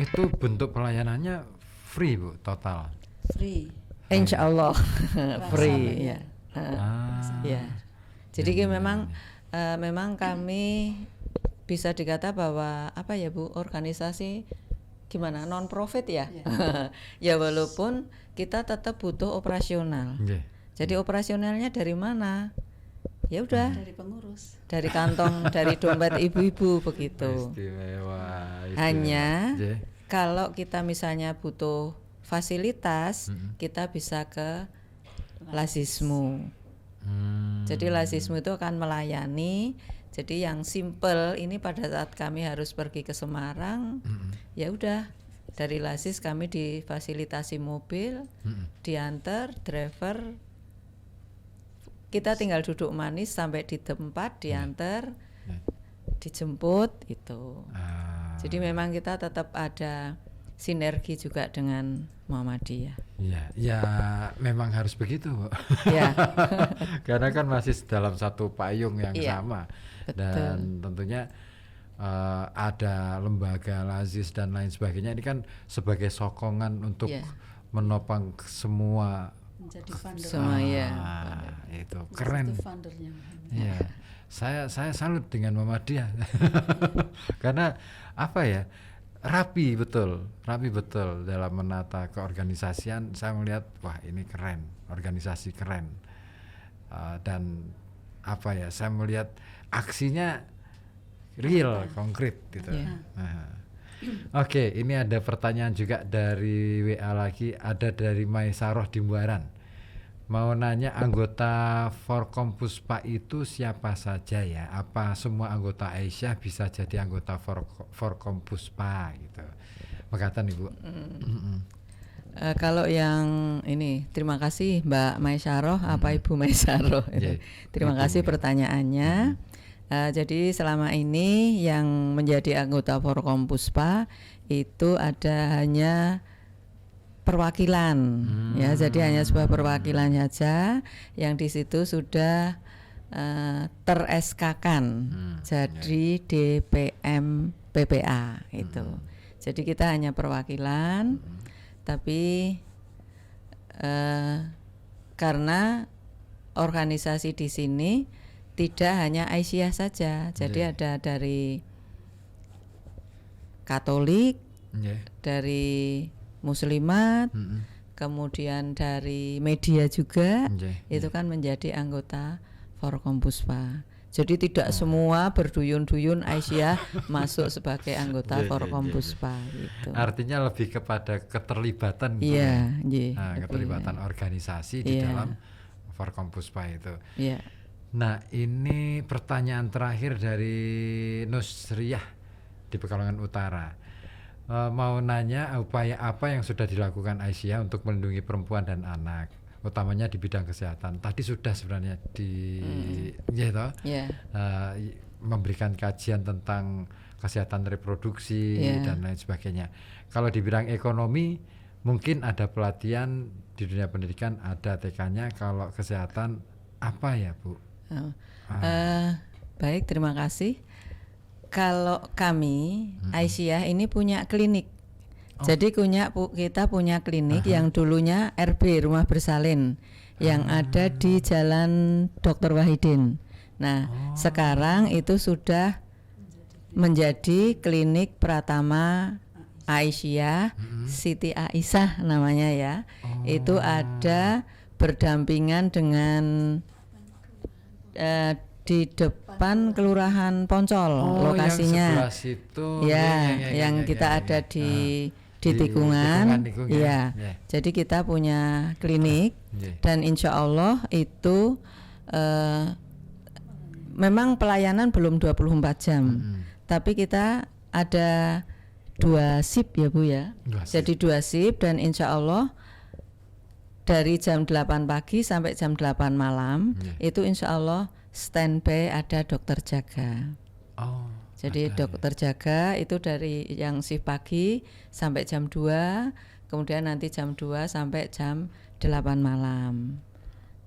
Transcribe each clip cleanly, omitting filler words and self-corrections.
Itu bentuk pelayanannya free Bu, total. Free. Insya Allah free ya. Ah. Ya. Jadi memang kami bisa dikata bahwa apa ya Bu, organisasi gimana, non profit ya. Ya walaupun kita tetap butuh operasional. Jadi operasionalnya dari mana? Ya udah Dari pengurus. dari kantong, dari dompet ibu-ibu begitu. Istimewa. Hanya kalau kita misalnya butuh fasilitas, kita bisa ke Lasismu. Jadi Lasismu itu akan melayani. Jadi yang simple ini pada saat kami harus pergi ke Semarang, ya udah dari Lasis kami difasilitasi mobil, diantar driver, kita tinggal duduk manis sampai di tempat, diantar, dijemput itu. Jadi memang kita tetap ada sinergi juga dengan Muhammadiyah. Ya memang harus begitu, Bu. Ya. Karena kan masih dalam satu payung yang sama. Betul. Dan tentunya ada lembaga Lazis dan lain sebagainya. Ini kan sebagai sokongan untuk menopang semua menjadi funder. Semua itu keren. Ya. Saya salut dengan Muhammadiyah. Karena apa ya? Rapi betul dalam menata keorganisasian. Saya melihat wah ini keren, organisasi keren. Dan apa ya, saya melihat aksinya real, konkret gitu. Oke, ini ada pertanyaan juga dari WA lagi, ada dari Maisaroh di Buaran. Mau nanya, anggota Forkompuspa itu siapa saja ya? Apa semua anggota Aisyah bisa jadi anggota Forkompuspa gitu? Makatan Ibu. Kalau yang ini, terima kasih Mbak Maisaroh, apa Ibu Maisaroh. Terima kasih pertanyaannya. Jadi selama ini yang menjadi anggota Forkompuspa itu ada hanya perwakilan, ya. Jadi hanya sebuah perwakilan saja yang di situ sudah ter-SK-kan jadi DPM PPA itu. Jadi kita hanya perwakilan, tapi karena organisasi di sini tidak hanya Aisyah saja, jadi ada dari Katolik, dari Muslimat, kemudian dari media juga, itu kan menjadi anggota Forkompuspa. Jadi tidak semua berduyun-duyun Aisyah masuk sebagai anggota Forkompuspa gitu. Artinya lebih kepada keterlibatan, keterlibatan organisasi di dalam Forkompuspa itu. Nah, ini pertanyaan terakhir dari Nusriyah di Pekalongan Utara. Mau nanya upaya apa yang sudah dilakukan Aisyah untuk melindungi perempuan dan anak, utamanya di bidang kesehatan. Tadi sudah sebenarnya memberikan kajian tentang kesehatan reproduksi dan lain sebagainya. Kalau di bidang ekonomi mungkin ada pelatihan di dunia pendidikan, ada TK-nya. Kalau kesehatan apa ya Bu? Baik, terima kasih. Kalau kami Aisyah ini punya klinik. Jadi kita punya klinik yang dulunya RB Rumah Bersalin yang ada di Jalan Dr. Wahidin. Nah, sekarang itu sudah menjadi klinik Pratama Aisyah, Siti Aisyah namanya ya. Itu ada berdampingan dengan di depan Kelurahan Poncol lokasinya. Yang sebelah situ yang kita ada di tikungan. Jadi kita punya klinik dan insya Allah itu memang pelayanan belum 24 jam. Tapi kita ada 2 shift ya Bu ya. Jadi 2 shift dan insya Allah dari jam 8 pagi sampai jam 8 malam itu insya Allah standby ada dokter jaga. Jadi dokter jaga itu dari yang shift pagi sampai jam 2, kemudian nanti jam 2 sampai jam 8 malam.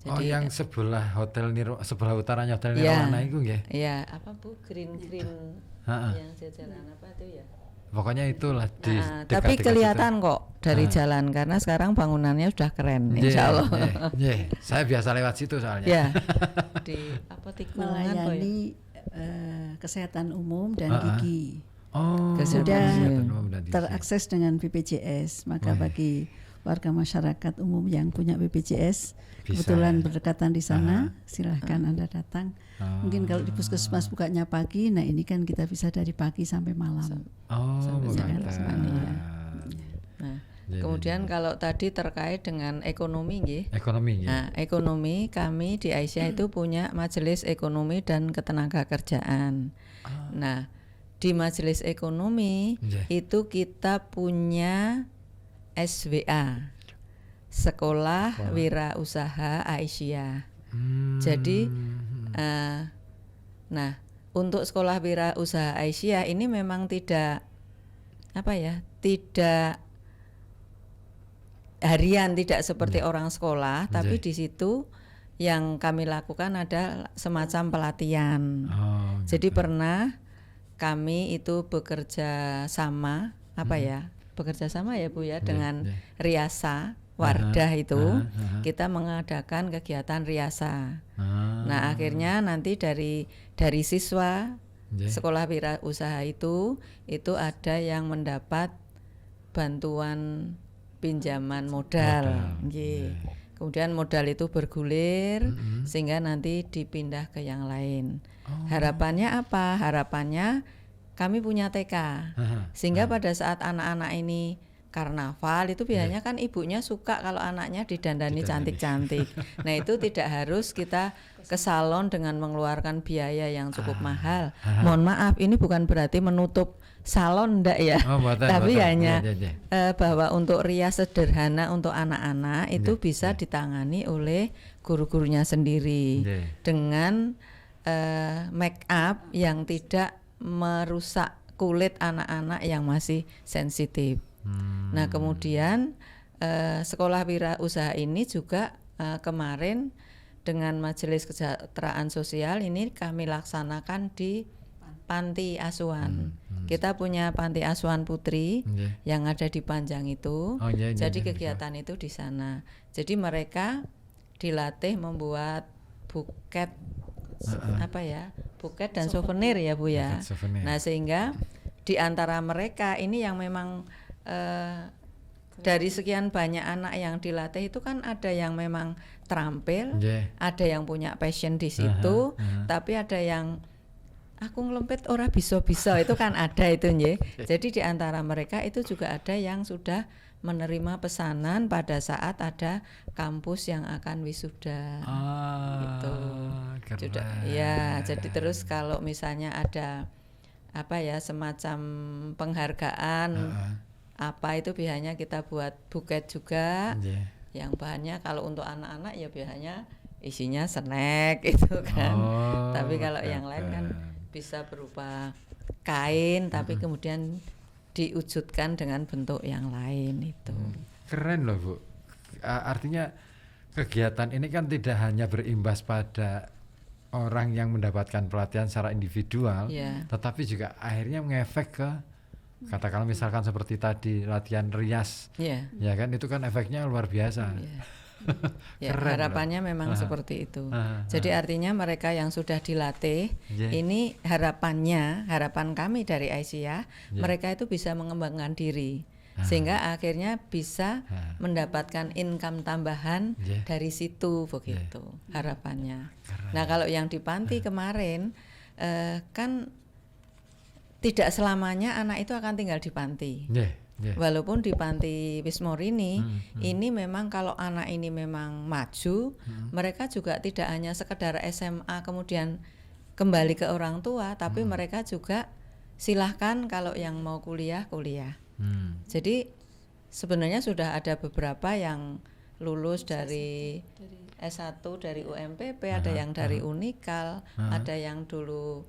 Jadi yang sebelah hotel sebelah utaranya hotel Nirwana itu nggih. Iya, apa Bu? Green yang jajaran apa itu ya? pokoknya itulah di tapi kelihatan kok dari jalan karena sekarang bangunannya sudah keren, insya Allah. Saya biasa lewat situ soalnya. Ya, di tikungan melayani kesehatan umum dan gigi. Sudah terakses dengan BPJS, maka bagi warga masyarakat umum yang punya BPJS kebetulan berdekatan di sana, silahkan Anda datang. Mungkin kalau di puskesmas bukanya pagi, nah ini kan kita bisa dari pagi sampai malam. Nah, kemudian kalau tadi terkait dengan ekonomi, Nah, ekonomi kami di Aisyah itu punya Majelis Ekonomi dan Ketenagakerjaan. Nah, di Majelis Ekonomi itu kita punya SWA, Sekolah Wirausaha Aisyah. Jadi, nah untuk Sekolah Wirausaha Aisyah ini memang tidak tidak harian, tidak seperti orang sekolah, tapi di situ yang kami lakukan ada semacam pelatihan. Jadi pernah kami itu bekerja sama bekerja sama ya Bu ya dengan Riasa Wardah itu kita mengadakan kegiatan Riasa. Nah, akhirnya nanti dari siswa Sekolah Wirausaha itu ada yang mendapat bantuan pinjaman modal. Kemudian modal itu bergulir sehingga nanti dipindah ke yang lain. Harapannya apa? Harapannya kami punya TK sehingga pada saat anak-anak ini karnaval itu biasanya kan ibunya suka kalau anaknya didandani cantik-cantik. Nah, itu tidak harus kita ke salon dengan mengeluarkan biaya yang cukup mahal. Mohon maaf, ini bukan berarti menutup salon enggak ya. Tapi hanya bahwa untuk rias sederhana untuk anak-anak itu bisa ditangani oleh guru-gurunya sendiri dengan make up yang tidak merusak kulit anak-anak yang masih sensitif. Nah, kemudian Sekolah Wirausaha ini juga kemarin dengan Majelis Kesejahteraan Sosial ini kami laksanakan di panti asuhan. Kita punya panti asuhan putri yang ada di Panjang itu. Jadi kegiatan itu di sana. Jadi mereka dilatih membuat buket buket dan souvenir ya Bu ya. Nah, sehingga di antara mereka ini yang memang dari sekian banyak anak yang dilatih itu kan ada yang memang terampil, ada yang punya passion di situ, tapi ada yang aku ngelempit ora bisa-bisa itu kan ada itu nggih. Jadi di antara mereka itu juga ada yang sudah menerima pesanan pada saat ada kampus yang akan wisuda. Gitu. Sudah, ya, jadi terus kalau misalnya ada semacam penghargaan itu biasanya kita buat buket juga yang bahannya kalau untuk anak-anak ya biasanya isinya snack itu kan. Tapi kalau yang lain kan bisa berupa kain tapi kemudian diwujudkan dengan bentuk yang lain itu. Keren loh Bu. Artinya kegiatan ini kan tidak hanya berimbas pada orang yang mendapatkan pelatihan secara individual, tetapi juga akhirnya mengefek ke katakanlah misalkan seperti tadi latihan rias, ya kan itu kan efeknya luar biasa. Keren, harapannya memang seperti itu. Jadi artinya mereka yang sudah dilatih, ini harapan kami dari Aisyah, mereka itu bisa mengembangkan diri, sehingga akhirnya bisa mendapatkan income tambahan dari situ begitu harapannya. Nah, kalau yang di panti kemarin kan tidak selamanya anak itu akan tinggal di panti. Walaupun di panti Wismorini ini memang kalau anak ini memang maju, mereka juga tidak hanya sekedar SMA kemudian kembali ke orang tua, tapi mereka juga silahkan kalau yang mau kuliah. Jadi sebenarnya sudah ada beberapa yang lulus dari S1 dari UMPP, ada yang dari Unikal, ada yang dulu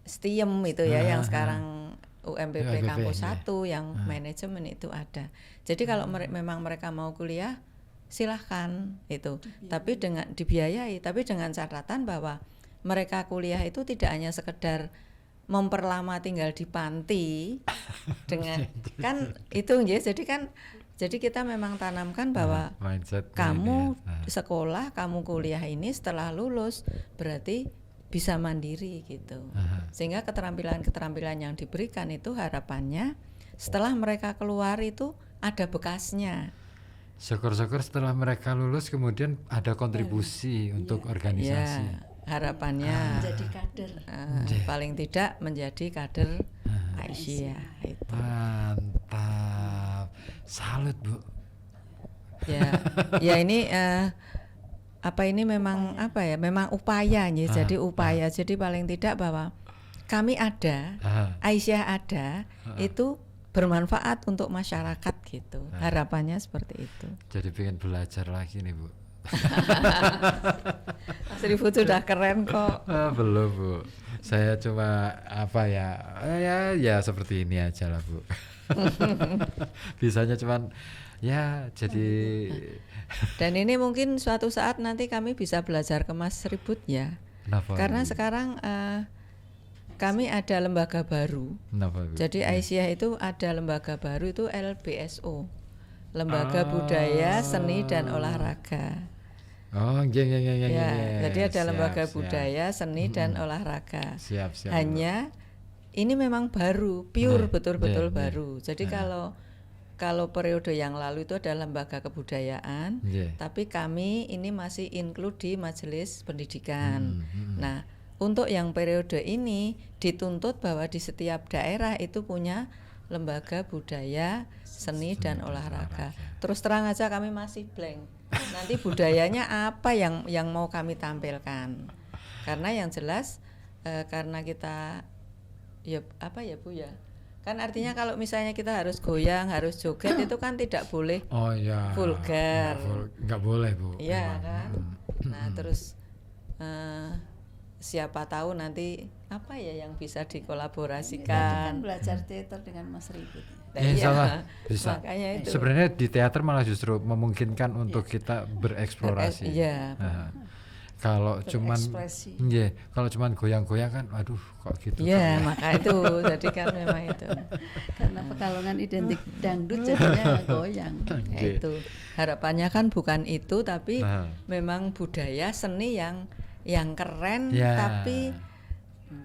STIEM itu ya, yang sekarang UMPP Kampus 1 yang manajemen itu ada. Jadi kalau memang mereka mau kuliah silahkan itu, tapi dibiayai, tapi dengan catatan bahwa mereka kuliah itu tidak hanya sekedar memperlama tinggal di panti dengan kan itu ya, jadi kita memang tanamkan bahwa kamu sekolah, kamu kuliah ini setelah lulus berarti bisa mandiri gitu. Sehingga keterampilan yang diberikan itu harapannya setelah mereka keluar itu ada bekasnya. Syukur-syukur setelah mereka lulus kemudian ada kontribusi untuk organisasi. Ya, harapannya menjadi kader. Paling tidak menjadi kader Aisyah itu. Mantap. Salut, Bu. Ya ini ini memang memang upaya ya. Jadi upaya. Jadi paling tidak bahwa kami ada, Aisyah ada, itu bermanfaat untuk masyarakat gitu. Harapannya seperti itu. Jadi pengen belajar lagi nih, Bu. Mas Ribut sudah keren kok. Belum, Bu. Saya cuma ya seperti ini aja lah, Bu. Bisanya cuman ya jadi. Dan ini mungkin suatu saat nanti kami bisa belajar ke Mas Ribut ya. Kenapa? Karena sekarang kami ada lembaga baru. Kenapa, Bu? Jadi Aisyah itu ada lembaga baru itu LBSO, Lembaga Budaya Seni dan Olahraga. Oh, ya. Jadi ada lembaga budaya seni dan olahraga. Siap. Hanya ini memang baru, pure betul-betul baru. Jadi kalau periode yang lalu itu ada lembaga kebudayaan, tapi kami ini masih include di majelis pendidikan. Nah, untuk yang periode ini dituntut bahwa di setiap daerah itu punya lembaga budaya, seni dan olahraga. Terus terang aja kami masih blank. Nanti budayanya apa yang mau kami tampilkan? Karena yang jelas karena kita Bu ya. Kan artinya kalau misalnya kita harus goyang, harus joget itu kan tidak boleh vulgar. Nggak boleh, Bu. Iya kan. Nah terus siapa tahu nanti apa ya yang bisa dikolaborasikan. Kan belajar teater dengan Mas Ribut. Salah bisa. Makanya itu. Sebenarnya di teater malah justru memungkinkan untuk kita bereksplorasi. Kalau cuman kalau cuman goyang-goyang kan aduh kok gitu. Iya, maka itu jadi kan memang itu. Karena Pekalongan identik dangdut jadinya goyang. Itu. Harapannya kan bukan itu tapi memang budaya seni yang keren tapi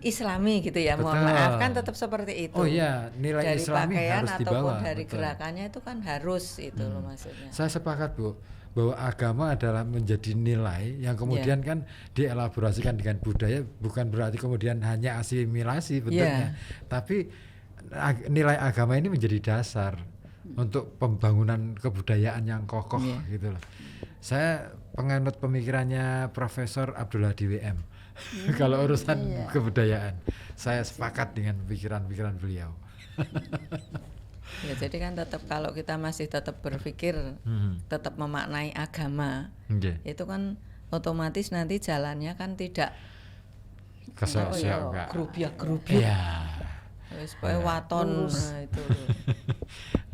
Islami gitu ya. Mohon maaf kan tetap seperti itu. Oh iya, nilai dari Islami pakaian harus ataupun dibawa. Dari gerakannya itu kan harus itu loh maksudnya. Saya sepakat, Bu, bahwa agama adalah menjadi nilai yang kemudian kan dielaborasikan dengan budaya, bukan berarti kemudian hanya asimilasi bentuknya. Tapi nilai agama ini menjadi dasar untuk pembangunan kebudayaan yang kokoh gitu loh. Saya penganut pemikirannya Profesor Abdul Hadi WM. Kalau urusan kebudayaan, saya sepakat dengan pikiran-pikiran beliau. Ya jadi kan tetap kalau kita masih tetap berpikir, tetap memaknai agama, itu kan otomatis nanti jalannya kan tidak gerubiak-gerubiak. Supaya waton itu.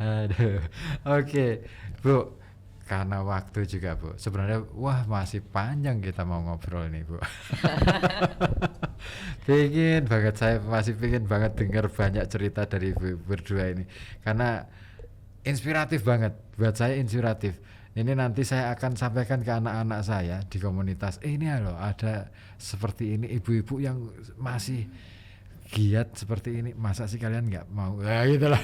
Aduh. Oke, Bu. Karena waktu juga, Bu. Sebenarnya masih panjang kita mau ngobrol nih, Bu. Saya masih pengen banget dengar banyak cerita dari Ibu berdua ini. Karena inspiratif banget, buat saya inspiratif. Ini nanti saya akan sampaikan ke anak-anak saya di komunitas. Ini loh ada seperti ini ibu-ibu yang masih giat seperti ini, masa sih kalian nggak mau? Ya gitulah.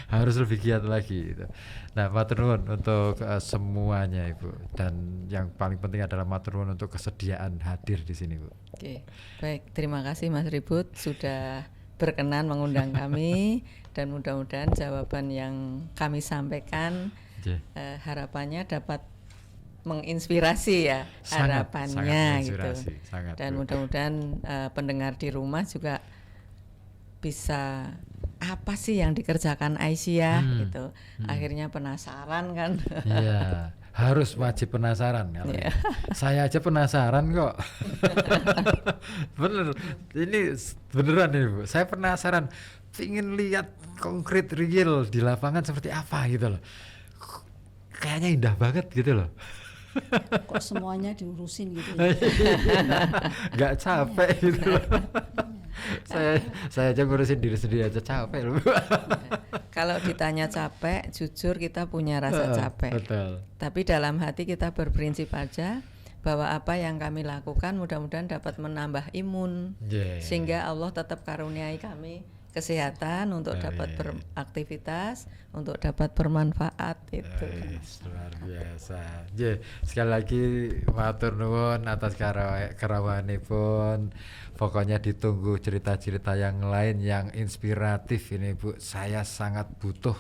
Harus lebih giat lagi gitu. Nah, matur nuwun untuk semuanya, Ibu, dan yang paling penting adalah matur nuwun untuk kesediaan hadir di sini, Bu. Oke, baik, terima kasih Mas Ribut sudah berkenan mengundang kami dan mudah-mudahan jawaban yang kami sampaikan harapannya dapat menginspirasi ya, harapannya gitu. Dan mudah-mudahan pendengar di rumah juga bisa apa sih yang dikerjakan Aisyah gitu. Akhirnya penasaran kan. Iya, harus wajib penasaran kalau saya aja penasaran kok. Bener, ini beneran ini, Bu. Saya penasaran, ingin lihat konkret real di lapangan seperti apa gitu loh. Kayaknya indah banget gitu loh. Kok semuanya diurusin gitu ya? Nggak capek gitu loh. saya aja ngurusin diri sendiri aja capek loh. Kalau ditanya capek, jujur kita punya rasa capek. Betul. Tapi dalam hati kita berprinsip aja bahwa apa yang kami lakukan mudah-mudahan dapat menambah imun, sehingga Allah tetap karuniai kami kesehatan untuk dapat beraktivitas, untuk dapat bermanfaat itu. Luar biasa. Sekali lagi matur nuwun atas karawanipun. Pokoknya ditunggu cerita-cerita yang lain yang inspiratif ini Bu. Saya sangat butuh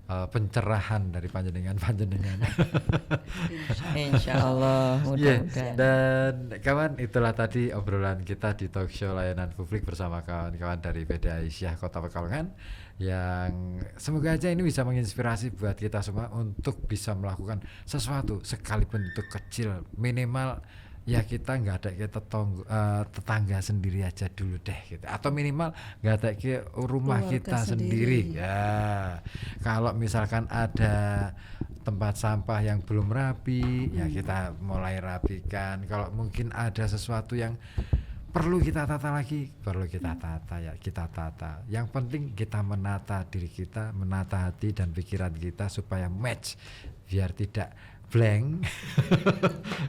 pencerahan dari panjenengan. Insya Allah mudah-mudahan. Dan kawan, itulah tadi obrolan kita di talk show layanan publik bersama kawan-kawan dari PD Aisyah Kota Pekalongan, yang semoga aja ini bisa menginspirasi buat kita semua untuk bisa melakukan sesuatu sekalipun itu kecil, minimal ya kita nggak ada kita tetangga sendiri aja dulu deh gitu, atau minimal nggak ada ke rumah keluarga kita sendiri ya. Kalau misalkan ada tempat sampah yang belum rapi ya kita mulai rapikan. Kalau mungkin ada sesuatu yang perlu kita tata lagi, perlu kita tata ya kita tata. Yang penting kita menata diri kita, menata hati dan pikiran kita supaya match, biar tidak blank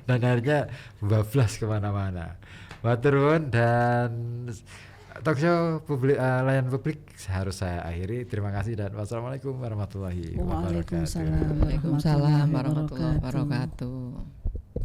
dan akhirnya bablas kemana-mana. Matur nuwun. Dan talk show publik, layanan publik harus saya akhiri. Terima kasih dan wassalamualaikum warahmatullahi wabarakatuh. Waalaikumsalam warahmatullahi wabarakatuh.